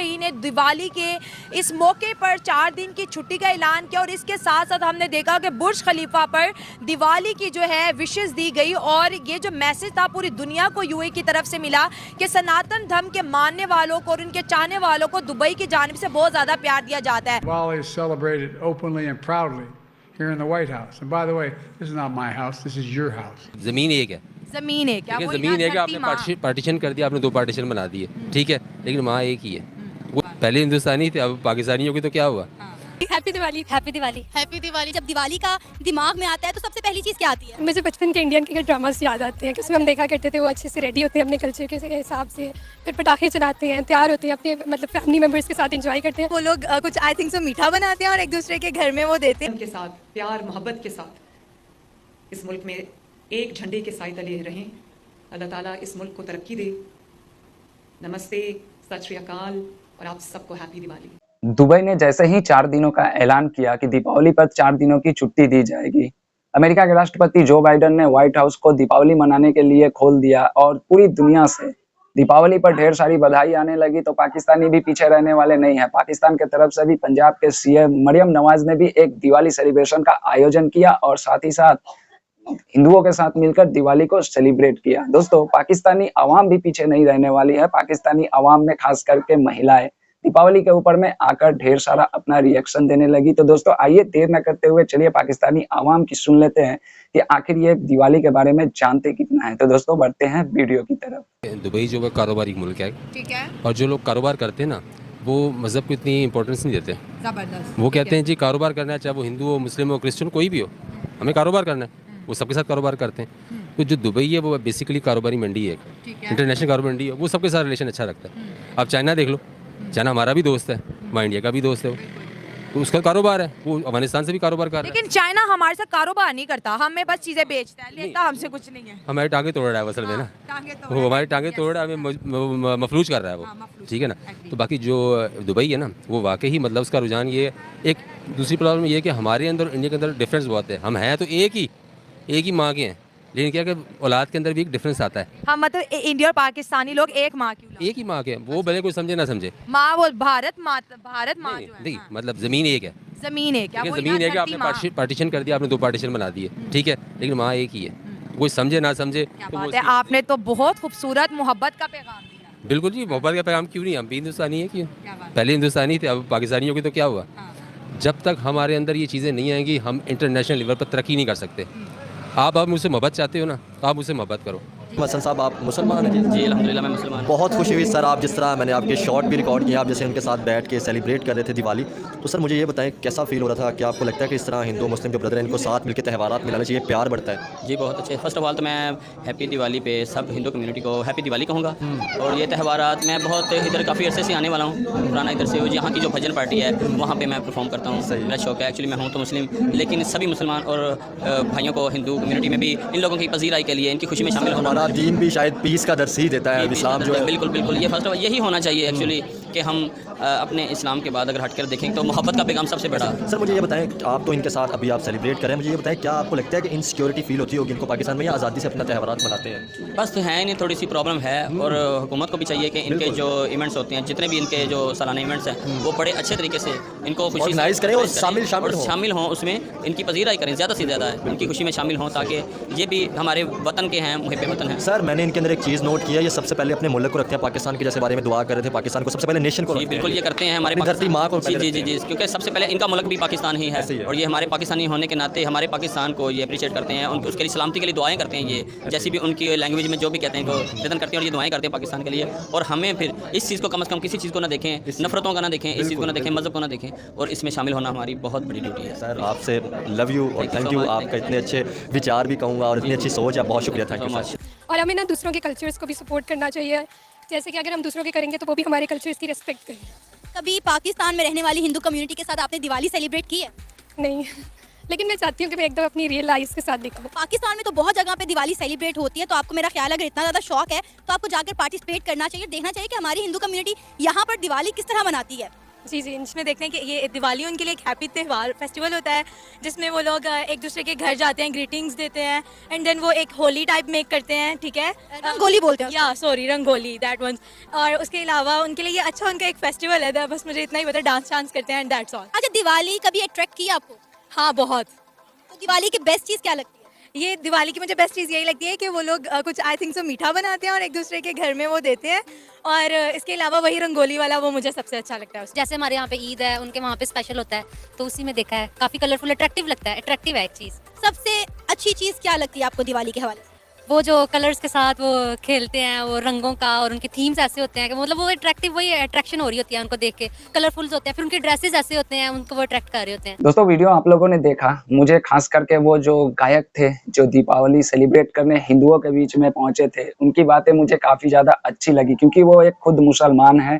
UAE ने दिवाली के इस मौके पर 4 दिन की छुट्टी का ऐलान किया और इसके साथ साथ हमने देखा कि बुर्ज खलीफा पर दिवाली की जो है विशेष दी गई और ये जो मैसेज था पूरी दुनिया को यूएई की तरफ से मिला कि सनातन धर्म के मानने वालों को और उनके चाहने वालों को दुबई की जानिब से बहुत ज़्यादा प्यार दिया जाता है। Diwali is celebrated openly and proudly here in the White House. And by the way, this is not my house, this is your house. ज़मीन एक है, जमीन है क्या? ज़मीन है कि आपने पार्टीशन कर दिया, आपने 2 पार्टीशन बना दिए, ठीक है, लेकिन माँ एक ही है। वो पहले हिंदुस्तानी थे, अब पाकिस्तानी हो गई तो क्या हुआ? Happy Diwali. Happy Diwali. Happy Diwali. जब दिवाली का दिमाग में आता है तो सबसे पहली चीज़ क्या आती है? मुझे बचपन के इंडियन के ड्रामास याद आते हैं, उसमें हम देखा करते थे, वो अच्छे से रेडी होते हैं अपने कल्चर के हिसाब से, फिर पटाखे चलाते हैं, तैयार होते हैं, अपने मतलब फैमिली मेम्बर्स के साथ एंजॉय करते हैं। वो लोग कुछ आई थिंक सो मीठा बनाते हैं और एक दूसरे के घर में वो देते हैं। उनके साथ प्यार मोहब्बत के साथ इस मुल्क में एक झंडे के साए तले रहें। अल्लाह ताला इस मुल्क को तरक्की दे। नमस्ते, सत श्री अकाल और आप सबको हैप्पी दिवाली। दुबई ने जैसे ही 4 दिनों का ऐलान किया कि दीपावली पर 4 दिनों की छुट्टी दी जाएगी, अमेरिका के राष्ट्रपति जो बाइडेन ने व्हाइट हाउस को दीपावली मनाने के लिए खोल दिया और पूरी दुनिया से दीपावली पर ढेर सारी बधाई आने लगी। तो पाकिस्तानी भी पीछे रहने वाले नहीं है। पाकिस्तान के तरफ से भी पंजाब के सीएम मरियम नवाज ने भी एक दिवाली सेलिब्रेशन का आयोजन किया और साथ ही साथ हिंदुओं के साथ मिलकर दिवाली को सेलिब्रेट किया। दोस्तों, पाकिस्तानी अवाम भी पीछे नहीं रहने वाली है। पाकिस्तानी अवाम में खास करके महिलाएं दीपावली के ऊपर में आकर ढेर सारा अपना रिएक्शन देने लगी। तो दोस्तों, आइए देर न करते हुए चलिए पाकिस्तानी आवाम की सुन लेते हैं कि आखिर ये दिवाली के बारे में जानते कितना है। तो दोस्तों, बढ़ते हैं वीडियो की तरफ। दुबई जो है कारोबारी मुल्क है, ठीक है, और जो लोग कारोबार करते हैं ना, वो मज़हब को इतनी इंपॉर्टेंस नहीं देते। जबरदस्त। वो कहते हैं जी कारोबार करना है, चाहे वो हिंदू हो, मुस्लिम हो, क्रिश्चियन कोई भी हो, हमें कारोबार करना है। वो सबके साथ कारोबार करते हैं। तो जो दुबई है वो बेसिकली कारोबारी मंडी है, इंटरनेशनल कारोबारी मंडी है, वो सबके साथ रिलेशन अच्छा रखता है। अब चाइना देख लो, चाइना हमारा भी दोस्त है, हमारा इंडिया का भी दोस्त है, तो उसका कारोबार है, वो अफगानिस्तान से भी कारोबार कर रहा है। लेकिन चाइना हमारे साथ कारोबार नहीं करता, हमें बस चीजें बेचता है, लेता हमसे कुछ नहीं है। हमारे टांगे तोड़ रहा है असल में ना, वो हमारे टांगे तोड़ रहा है, हमें मफलूज कर रहा है वो, ठीक है ना। तो बाकी जो दुबई है ना, वो वाकई ही मतलब उसका रुझान ये। एक दूसरी प्रॉब्लम ये है कि हमारे अंदर और इंडिया के अंदर डिफरेंस बहुत है। हम हैं तो एक ही माँ के हैं, लेकिन क्या कि औलाद के अंदर भी एक डिफरेंस आता है। हाँ, मतलब इंडिया और पाकिस्तानी लोग एक माँ की औलाद, एक ही माँ के हैं, वो भले कोई समझे ना समझे। माँ वो भारत माँ जो है, मतलब ज़मीन एक है, जमीन है क्या? ज़मीन है कि आपने पार्टीशन कर दिया, आपने 2 पार्टीशन बना दिए, ठीक है, लेकिन माँ एक ही है। कोई समझे ना समझे तो बात है। आपने तो बहुत खूबसूरत मोहब्बत का पैगाम दिया। बिल्कुल जी, मोहब्बत का पैगाम क्यों नहीं, हम भी हिंदुस्तानी है, क्यों? पहले हिंदुस्तानी थे, अब पाकिस्तानी हो गए तो क्या हुआ? जब तक हमारे अंदर ये चीज़ें नहीं आएंगी, हम इंटरनेशनल लेवल पर तरक्की नहीं कर सकते। आप मुझसे मोहब्बत चाहते हो ना, आप मुझसे मोहब्बत करो। हसन साहब, आप मुसलमान हैं? जी अल्हम्दुलिल्लाह मैं मुसलमान। बहुत खुशी हुई सर, आप जिस तरह मैंने आपके शॉट भी रिकॉर्ड किए, आप जैसे उनके साथ बैठ के सेलिब्रेट कर रहे थे दिवाली, तो सर मुझे ये बताएं कैसा फील हो रहा था? क्या आपको लगता है कि इस तरह हिंदू मुस्लिम जो ब्रदर हैं इनको साथ मिलकर त्यौहारात मिलाने चाहिए, प्यार बढ़ता है? जी बहुत अच्छे। फर्स्ट ऑफ ऑल तो मैं हैप्पी दिवाली पे सब हिंदू कम्युनिटी को हैप्पी दिवाली कहूँगा। और ये त्यौहारात मैं बहुत इधर काफ़ी अरसे से आने वाला हूँ, पुराना इधर से, यहाँ की जो भजन पार्टी है वहाँ पर मैं परफॉर्म करता हूँ। मेरा शौक है, एक्चुअली मैं हूँ तो मुस्लिम, लेकिन सभी मुसलमान और भाइयों को हिंदू कम्युनिटी में भी इन लोगों की पजीराई के लिए, इनकी खुशी में शामिल होना। हमारा दीन भी शायद पीस का दर्स ही देता है, इस्लाम जो है। बिल्कुल बिल्कुल, ये फर्स्ट ऑफ ऑल यही होना चाहिए एक्चुअली कि हम अपने इस्लाम के बाद अगर हटकर देखें तो मोहब्बत का पैगाम सबसे बड़ा। सर मुझे ये बताएं, आप तो इनके साथ अभी आप सेलिब्रेट करें, मुझे ये बताएं क्या आपको लगता है कि इनसिक्योरिटी फील होती होगी इनको पाकिस्तान में, या आज़ादी से अपना त्यौहारात मनाते हैं? बस तो है नहीं, थोड़ी सी प्रॉब्लम है। और हुकूमत को भी चाहिए कि इनके जो इवेंट्स होते हैं, जितने भी इनके जो सालाना इवेंट्स हैं, वो बड़े अच्छे तरीके से इनको ऑर्गेनाइज करें और शामिल हों, उसमें इनकी पजीराई करें, ज़्यादा से ज़्यादा इनकी खुशी में शामिल हों, ताकि ये भी हमारे वतन के हैं, मुहिब वतन हैं। सर मैंने इनके अंदर एक चीज़ नोट किया, ये सबसे पहले अपने मुल्क को रखते हैं, पाकिस्तान के जैसे बारे में दुआ कर रहे थे, पाकिस्तान को सबसे पहले नेशन को। बिल्कुल ये करते हैं, हमारे धरती माँ को। जी, क्योंकि सबसे पहले इनका मुल्क भी पाकिस्तान ही है, और ये हमारे पाकिस्तानी होने के नाते हमारे पाकिस्तान को ये अप्रिशिएट करते हैं, उसके लिए सलामती के लिए दुआएं करते हैं। ये जैसी भी उनकी लैंग्वेज में जो भी कहते हैं इनको निधन करते हैं, और ये दुआएं करते हैं पाकिस्तान के लिए। और हमें फिर इस चीज़ को कम से कम किसी चीज़ को ना देखें, नफरतों का ना देखें, इस चीज़ को ना देखें, मज़हब को ना देखें, और इसमें शामिल होना हमारी बहुत बड़ी ड्यूटी है। सर आपसे लव यू और थैंक यू, आपका इतने अच्छे विचार भी कहूँगा और इतनी अच्छी सोच है, बहुत शुक्रिया, थैंक यू मच। और हमें ना दूसरों के कल्चर्स को भी सपोर्ट करना चाहिए, जैसे कि अगर हम दूसरों के करेंगे तो वो भी हमारे कल्चर्स की रिस्पेक्ट करें। कभी पाकिस्तान में रहने वाली हिंदू कम्युनिटी के साथ आपने दिवाली सेलिब्रेट की है? नहीं, लेकिन मैं चाहती हूँ कि मैं एकदम अपनी रियल लाइफ के साथ दिखाऊँ। पाकिस्तान में तो बहुत जगह पे दिवाली सेलिब्रेट होती है, तो आपको मेरा ख्याल अगर इतना ज़्यादा शौक है तो आपको जाकर पार्टिसिपेट करना चाहिए, देखना चाहिए कि हमारी हिंदू कम्युनिटी यहाँ पर दिवाली किस तरह मनाती है। जी जी, इसमें देखते हैं कि ये दिवाली उनके लिए एक हैप्पी त्यौहार फेस्टिवल होता है जिसमें वो लोग एक दूसरे के घर जाते हैं, ग्रीटिंग्स देते हैं एंड देन वो एक होली टाइप मेक करते हैं, ठीक है, रंगोली बोलते हैं या सॉरी रंगोली दैट वन। और उसके अलावा उनके लिए ये अच्छा उनका एक फेस्टिवल है, बस मुझे इतना ही पता है, डांस करते हैं एंड दैट्स ऑल। अच्छा, दिवाली कभी अट्रैक्ट किया आपको? हाँ बहुत। तो दिवाली की बेस्ट चीज़ क्या लगती है? ये दिवाली की मुझे बेस्ट चीज़ यही लगती है कि वो लोग कुछ आई थिंक सो मीठा बनाते हैं और एक दूसरे के घर में वो देते हैं, और इसके अलावा वही रंगोली वाला वो मुझे सबसे अच्छा लगता है। जैसे हमारे यहाँ पे ईद है, उनके वहाँ पे स्पेशल होता है, तो उसी में देखा है काफ़ी कलरफुल अट्रैक्टिव लगता है, अट्रैक्टिव है एक चीज़। सबसे अच्छी चीज़ क्या लगती है आपको दिवाली के हवाले से? वो जो कलर्स के साथ वो खेलते हैं, वो रंगों का, और उनके थीम्स ऐसे होते हैं कि मतलब वो अट्रैक्टिव, वही अट्रैक्शन हो रही होती है उनको देख के, कलरफुल्स होते हैं, फिर उनके ड्रेसेस ऐसे होते हैं, उनको वो अट्रैक्ट कर रहे होते हैं। दोस्तों वीडियो आप लोगों ने देखा, मुझे खास करके वो जो गायक थे जो दीपावली सेलिब्रेट करने हिंदुओं के बीच में पहुंचे थे, उनकी बातें मुझे काफी ज्यादा अच्छी लगी, क्योंकि वो एक खुद मुसलमान है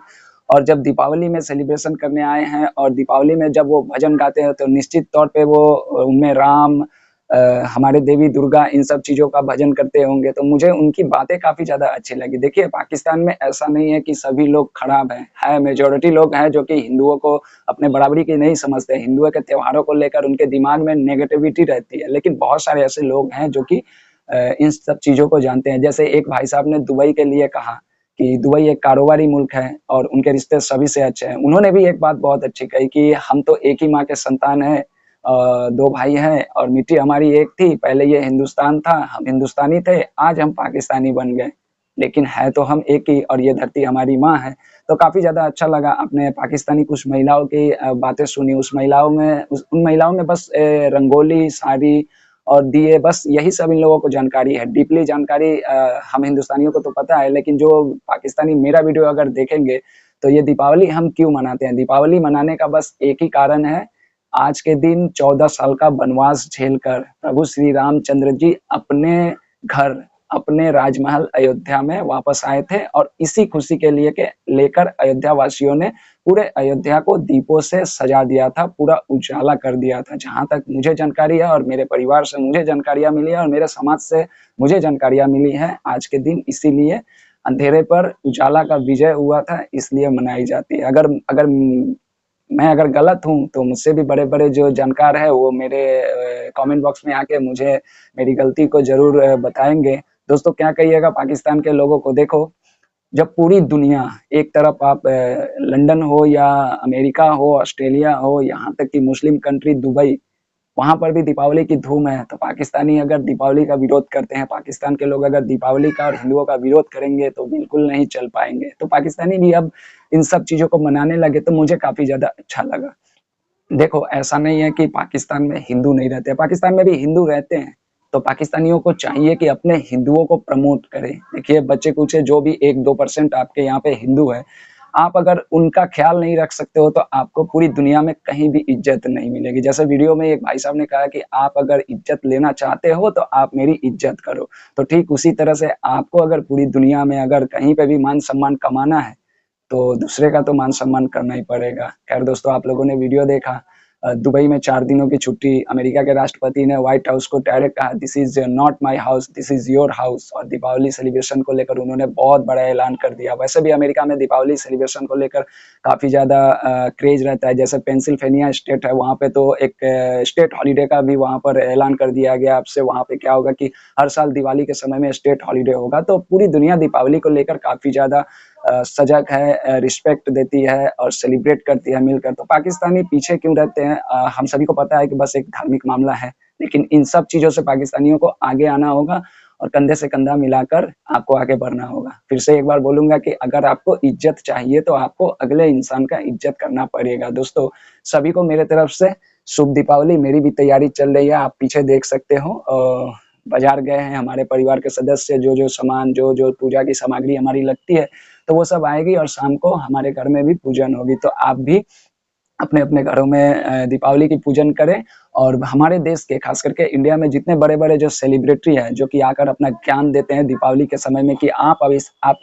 और जब दीपावली में सेलिब्रेशन करने आए हैं और दीपावली में जब वो भजन गाते हैं तो निश्चित तौर पे वो उनमें राम, हमारे देवी दुर्गा, इन सब चीज़ों का भजन करते होंगे, तो मुझे उनकी बातें काफ़ी ज़्यादा अच्छी लगी। देखिए पाकिस्तान में ऐसा नहीं है कि सभी लोग खराब हैं, मेजॉरिटी लोग हैं जो कि हिंदुओं को अपने बराबरी की नहीं समझते, हिंदुओं के त्योहारों को लेकर उनके दिमाग में नेगेटिविटी रहती है, लेकिन बहुत सारे ऐसे लोग हैं जो कि इन सब चीज़ों को जानते हैं। जैसे एक भाई साहब ने दुबई के लिए कहा कि दुबई एक कारोबारी मुल्क है और उनके रिश्ते सभी से अच्छे हैं। उन्होंने भी एक बात बहुत अच्छी कही कि हम तो एक ही माँ के संतान हैं, 2 भाई हैं और मिट्टी हमारी एक थी, पहले ये हिंदुस्तान था, हम हिंदुस्तानी थे, आज हम पाकिस्तानी बन गए, लेकिन है तो हम एक ही और ये धरती हमारी माँ है। तो काफ़ी ज़्यादा अच्छा लगा, अपने पाकिस्तानी कुछ महिलाओं की बातें सुनी, उन महिलाओं में बस रंगोली, साड़ी और दिए, बस यही सब इन लोगों को जानकारी है। डीपली जानकारी हम हिंदुस्तानियों को तो पता है, लेकिन जो पाकिस्तानी मेरा वीडियो अगर देखेंगे, तो ये दीपावली हम क्यों मनाते हैं? दीपावली मनाने का बस एक ही कारण है, आज के दिन 14 साल का वनवास झेलकर प्रभु श्री रामचंद्र जी अपने घर, अपने राजमहल अयोध्या में वापस आए थे और इसी खुशी के लिए के लेकर अयोध्या वासियों ने पूरे अयोध्या को दीपों से सजा दिया था, पूरा उजाला कर दिया था। जहाँ तक मुझे जानकारी है और मेरे परिवार से मुझे जानकारियाँ मिली है और मेरे समाज से मुझे जानकारियाँ मिली हैं, आज के दिन इसीलिए अंधेरे पर उजाला का विजय हुआ था, इसलिए मनाई जाती है। अगर मैं गलत हूँ तो मुझसे भी बड़े-बड़े जो जानकार हैं वो मेरे कमेंट बॉक्स में आके मुझे मेरी गलती को ज़रूर बताएँगे। दोस्तों क्या कहिएगा पाकिस्तान के लोगों को? देखो, जब पूरी दुनिया एक तरफ आप लंदन हो या अमेरिका हो, ऑस्ट्रेलिया हो, यहाँ तक कि मुस्लिम कंट्री दुबई, वहाँ पर भी दीपावली की धूम है, तो पाकिस्तानी अगर दीपावली का विरोध करते हैं, पाकिस्तान के लोग अगर दीपावली का और हिंदुओं का विरोध करेंगे तो बिल्कुल नहीं चल पाएँगे। तो पाकिस्तानी भी अब इन सब चीज़ों को मनाने लगे तो मुझे काफ़ी ज़्यादा अच्छा लगा। देखो ऐसा नहीं है कि पाकिस्तान में हिंदू नहीं रहते, पाकिस्तान में भी हिंदू रहते हैं, तो पाकिस्तानियों को चाहिए कि अपने हिंदुओं को प्रमोट करें। देखिए बच्चे-कुचे जो भी 1-2% आपके यहाँ पे हिंदू है, आप अगर उनका ख्याल नहीं रख सकते हो तो आपको पूरी दुनिया में कहीं भी इज़्ज़त नहीं मिलेगी। जैसे वीडियो में एक भाई साहब ने कहा कि आप अगर इज़्ज़त लेना चाहते हो तो आप मेरी इज़्ज़त करो। तो ठीक उसी तरह से आपको अगर पूरी दुनिया में अगर कहीं पे भी मान-सम्मान कमाना है, तो दूसरे का तो मान-सम्मान करना ही पड़ेगा। खैर दोस्तों आप लोगों ने वीडियो देखा, दुबई में 4 दिनों की छुट्टी, अमेरिका के राष्ट्रपति ने व्हाइट हाउस को डायरेक्ट कहा this is not my house, this is your house, और दीपावली सेलिब्रेशन को लेकर उन्होंने बहुत बड़ा ऐलान कर दिया। वैसे भी अमेरिका में दीपावली सेलिब्रेशन को लेकर काफ़ी ज़्यादा क्रेज़ रहता है। जैसे पेंसिल्वेनिया स्टेट है, वहाँ पे तो एक स्टेट हॉलिडे का भी वहाँ पर ऐलान कर दिया गया। अब से वहाँ पे क्या होगा कि हर साल दिवाली के समय में स्टेट हॉलिडे होगा। तो पूरी दुनिया दीपावली को लेकर काफ़ी ज़्यादा सजग है, रिस्पेक्ट देती है और सेलिब्रेट करती है मिलकर। तो पाकिस्तानी पीछे क्यों रहते हैं? हम सभी को पता है कि बस एक धार्मिक मामला है, लेकिन इन सब चीज़ों से पाकिस्तानियों को आगे आना होगा और कंधे से कंधा मिलाकर आपको आगे बढ़ना होगा। फिर से एक बार बोलूँगा कि अगर आपको इज़्ज़त चाहिए तो आपको अगले इंसान का इज़्ज़त करना पड़ेगा। दोस्तों सभी को मेरे तरफ से शुभ दीपावली। मेरी भी तैयारी चल रही है, आप पीछे देख सकते हो। बाज़ार गए हैं हमारे परिवार के सदस्य, जो सामान, जो पूजा की सामग्री हमारी लगती है, तो वो सब आएगी और शाम को हमारे घर में भी पूजन होगी। तो आप भी अपने-अपने घरों में दीपावली की पूजन करें और हमारे देश के खास करके इंडिया में जितने बड़े-बड़े जो सेलिब्रिटी हैं, जो कि आकर अपना ज्ञान देते हैं दीपावली के समय में कि आप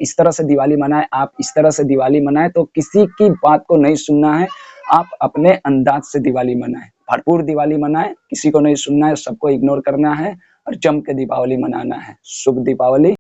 इस तरह से दिवाली मनाएँ, आप इस तरह से दिवाली मनाएँ, तो किसी की बात को नहीं सुनना है, आप अपने अंदाज़ से दिवाली मनाएँ। भरपूर दिवाली मनाएँ, किसी को नहीं सुनना है, सबको इग्नोर करना है और जम के दीपावली मनाना है। शुभ दीपावली।